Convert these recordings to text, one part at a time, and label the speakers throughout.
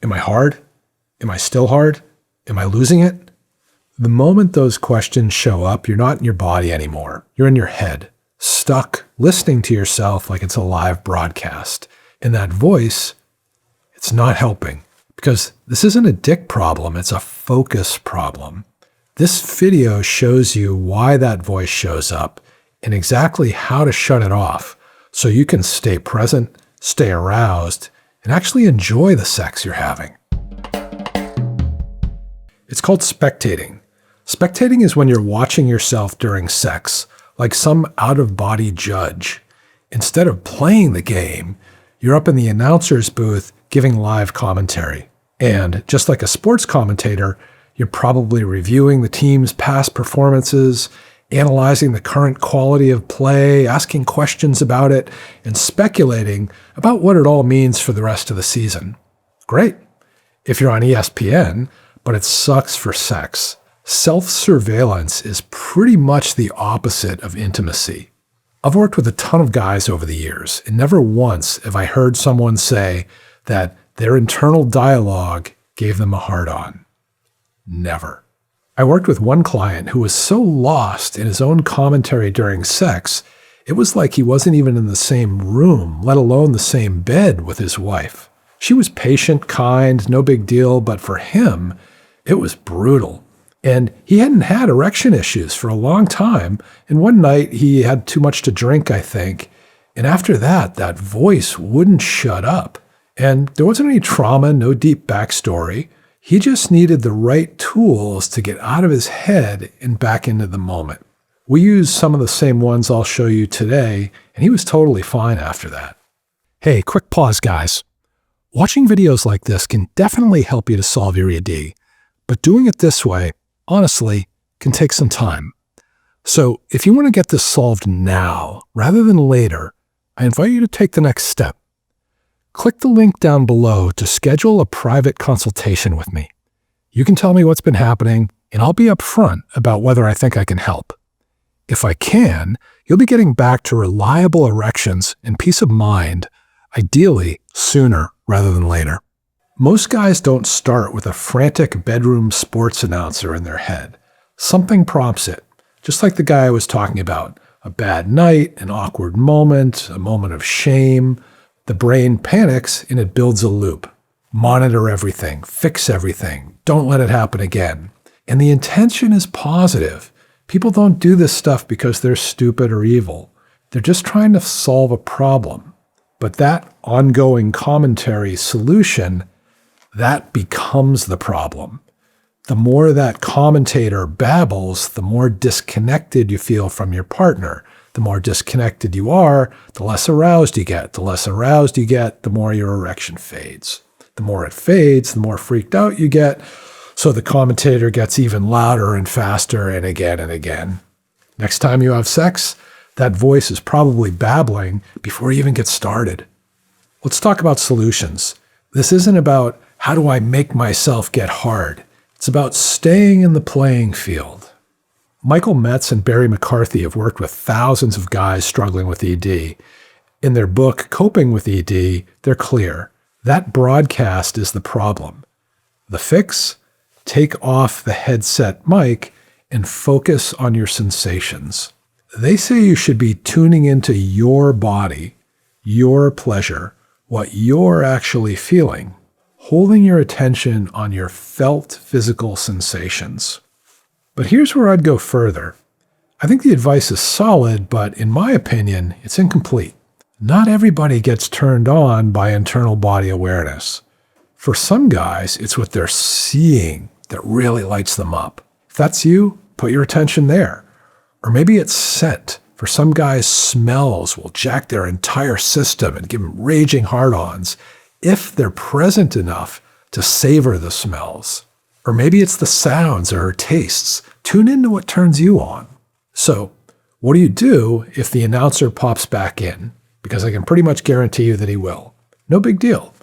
Speaker 1: Am I hard? Am I still hard? Am I losing it? The moment those questions show up, you're not in your body anymore. You're in your head, stuck, listening to yourself like it's a live broadcast. And that voice, it's not helping, because this isn't a dick problem, it's a focus problem. This video shows you why that voice shows up and exactly how to shut it off so you can stay present, stay aroused, and actually enjoy the sex you're having. It's called spectating. Spectating is when you're watching yourself during sex, like some out-of-body judge. Instead of playing the game, you're up in the announcer's booth giving live commentary. And just like a sports commentator, you're probably reviewing the team's past performances, analyzing the current quality of play, asking questions about it, and speculating about what it all means for the rest of the season. Great if you're on ESPN, but it sucks for sex. Self-surveillance is pretty much the opposite of intimacy. I've worked with a ton of guys over the years, and never once have I heard someone say that their internal dialogue gave them a hard-on. Never. I worked with one client who was so lost in his own commentary during sex, it was like he wasn't even in the same room, let alone the same bed with his wife. She was patient, kind, no big deal, but for him, it was brutal. And he hadn't had erection issues for a long time, and one night he had too much to drink, I think, and after that, that voice wouldn't shut up. And there wasn't any trauma, no deep backstory. He just needed the right tools to get out of his head and back into the moment. We used some of the same ones I'll show you today, and he was totally fine after that. Hey, quick pause, guys. Watching videos like this can definitely help you to solve your ED, but doing it this way, honestly, can take some time. So if you want to get this solved now, rather than later, I invite you to take the next step. Click the link down below to schedule a private consultation with me. You can tell me what's been happening, and I'll be upfront about whether I think I can help. If I can, you'll be getting back to reliable erections and peace of mind, ideally sooner rather than later. Most guys don't start with a frantic bedroom sports announcer in their head. Something prompts it, just like the guy I was talking about. A bad night, an awkward moment, a moment of shame. The brain panics and it builds a loop. Monitor everything, fix everything, don't let it happen again. And the intention is positive. People don't do this stuff because they're stupid or evil. They're just trying to solve a problem. But that ongoing commentary solution, that becomes the problem. The more that commentator babbles, the more disconnected you feel from your partner. The more disconnected you are, the less aroused you get. The less aroused you get, the more your erection fades. The more it fades, the more freaked out you get. So the commentator gets even louder and faster and again and again. Next time you have sex, that voice is probably babbling before you even get started. Let's talk about solutions. This isn't about how do I make myself get hard. It's about staying in the playing field. Michael Metz and Barry McCarthy have worked with thousands of guys struggling with ED. In their book, Coping with ED, they're clear. That broadcast is the problem. The fix? Take off the headset mic and focus on your sensations. They say you should be tuning into your body, your pleasure, what you're actually feeling, holding your attention on your felt physical sensations. But here's where I'd go further. I think the advice is solid, but in my opinion, it's incomplete. Not everybody gets turned on by internal body awareness. For some guys, it's what they're seeing that really lights them up. If that's you, put your attention there. Or maybe it's scent. For some guys, smells will jack their entire system and give them raging hard-ons if they're present enough to savor the smells. Or maybe it's the sounds or tastes. Tune into what turns you on. So, what do you do if the announcer pops back in? Because I can pretty much guarantee you that he will. No big deal.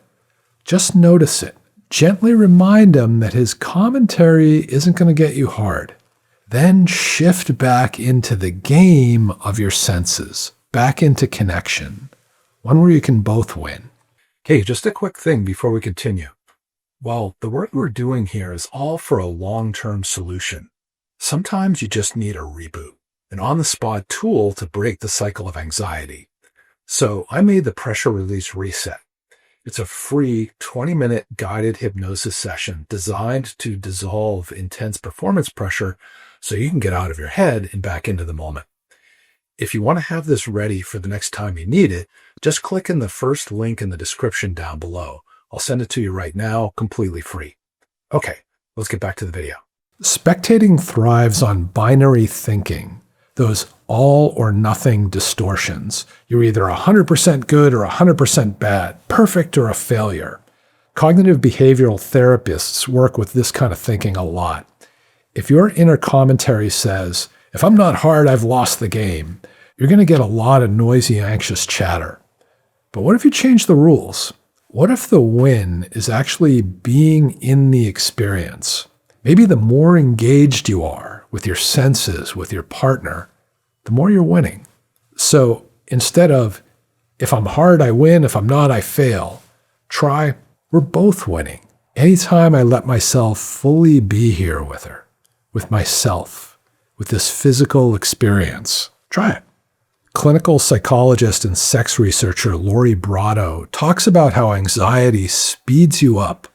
Speaker 1: Just notice it. Gently remind him that his commentary isn't going to get you hard. Then shift back into the game of your senses, back into connection, one where you can both win. Okay, just a quick thing before we continue. Well, the work we're doing here is all for a long-term solution. Sometimes you just need a reboot, an on-the-spot tool to break the cycle of anxiety. So I made the Pressure Release Reset. It's a free 20-minute guided hypnosis session designed to dissolve intense performance pressure so you can get out of your head and back into the moment. If you want to have this ready for the next time you need it, just click in the first link in the description down below. I'll send it to you right now, completely free. Okay, let's get back to the video. Spectating thrives on binary thinking, those all or nothing distortions. You're either 100% good or 100% bad, perfect or a failure. Cognitive behavioral therapists work with this kind of thinking a lot. If your inner commentary says, if I'm not hard, I've lost the game, you're going to get a lot of noisy, anxious chatter. But what if you change the rules? What if the win is actually being in the experience? Maybe the more engaged you are with your senses, with your partner, the more you're winning. So instead of, if I'm hard, I win, if I'm not, I fail, try, we're both winning. Anytime I let myself fully be here with her, with myself, with this physical experience, try it. Clinical psychologist and sex researcher Lori Brotto talks about how anxiety speeds you up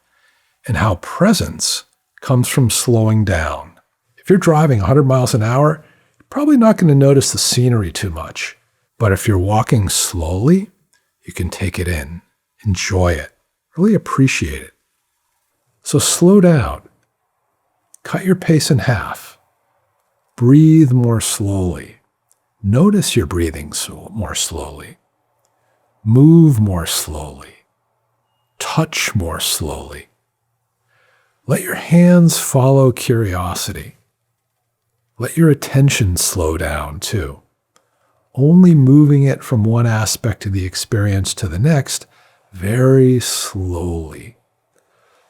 Speaker 1: and how presence comes from slowing down. If you're driving 100 miles an hour, you're probably not going to notice the scenery too much. But if you're walking slowly, you can take it in, enjoy it, really appreciate it. So slow down. Cut your pace in half. Breathe more slowly. Notice your breathing more slowly. Move more slowly. Touch more slowly. Let your hands follow curiosity. Let your attention slow down too. Only moving it from one aspect of the experience to the next very slowly.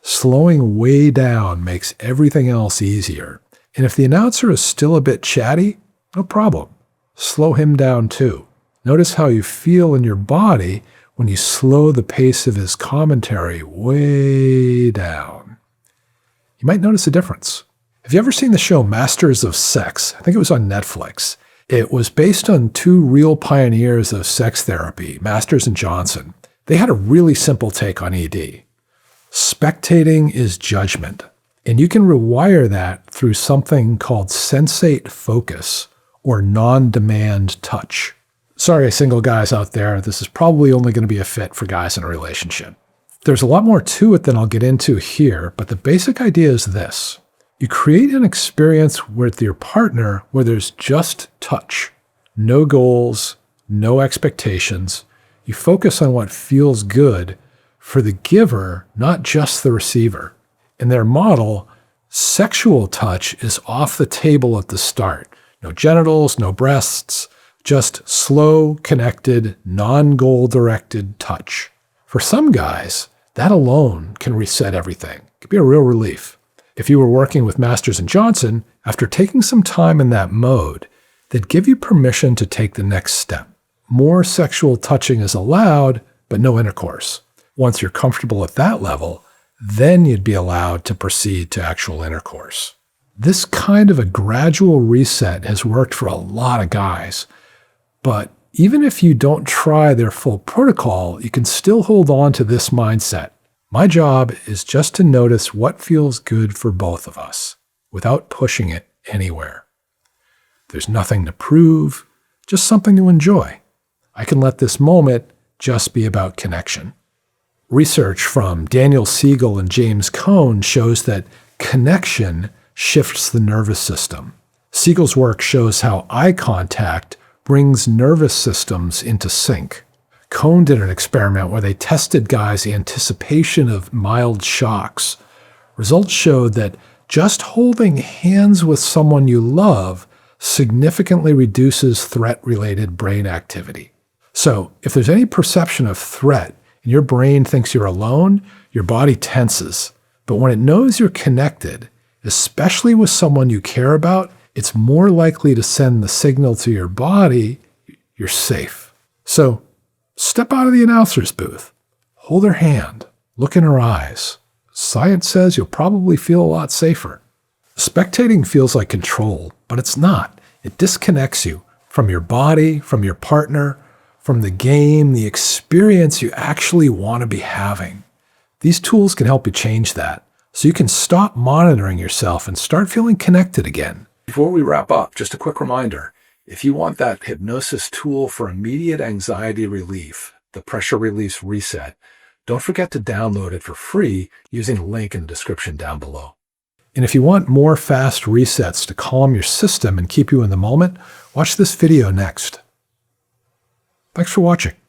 Speaker 1: Slowing way down makes everything else easier. And if the announcer is still a bit chatty, no problem. Slow him down too. Notice how you feel in your body when you slow the pace of his commentary way down. You might notice a difference. Have you ever seen the show Masters of Sex? I think it was on Netflix. It was based on two real pioneers of sex therapy, Masters and Johnson. They had a really simple take on ED. Spectating is judgment. And you can rewire that through something called sensate focus, or non-demand touch. Sorry, single guys out there, this is probably only going to be a fit for guys in a relationship. There's a lot more to it than I'll get into here, but the basic idea is this. You create an experience with your partner where there's just touch, no goals, no expectations. You focus on what feels good for the giver, not just the receiver. In their model, sexual touch is off the table at the start. No genitals, no breasts, just slow, connected, non-goal-directed touch. For some guys, that alone can reset everything. It could be a real relief. If you were working with Masters and Johnson, after taking some time in that mode, they'd give you permission to take the next step. More sexual touching is allowed, but no intercourse. Once you're comfortable at that level, then you'd be allowed to proceed to actual intercourse. This kind of a gradual reset has worked for a lot of guys, but even if you don't try their full protocol, you can still hold on to this mindset. My job is just to notice what feels good for both of us without pushing it anywhere. There's nothing to prove, just something to enjoy. I can let this moment just be about connection. Research from Daniel Siegel and James Cohn shows that connection shifts the nervous system. Siegel's work shows how eye contact brings nervous systems into sync. Cohn did an experiment where they tested guys' anticipation of mild shocks. Results showed that just holding hands with someone you love significantly reduces threat-related brain activity. So if there's any perception of threat and your brain thinks you're alone, your body tenses. But when it knows you're connected, especially with someone you care about, it's more likely to send the signal to your body, you're safe. So step out of the announcer's booth, hold her hand, look in her eyes, Science says you'll probably feel a lot safer. Spectating feels like control, but it's not. It disconnects you from your body, from your partner, from the game, the experience you actually want to be having. These tools can help you change that, so you can stop monitoring yourself and start feeling connected again. Before we wrap up, just a quick reminder. If you want that hypnosis tool for immediate anxiety relief, the Pressure Release Reset, don't forget to download it for free using the link in the description down below. And if you want more fast resets to calm your system and keep you in the moment, watch this video next. Thanks for watching.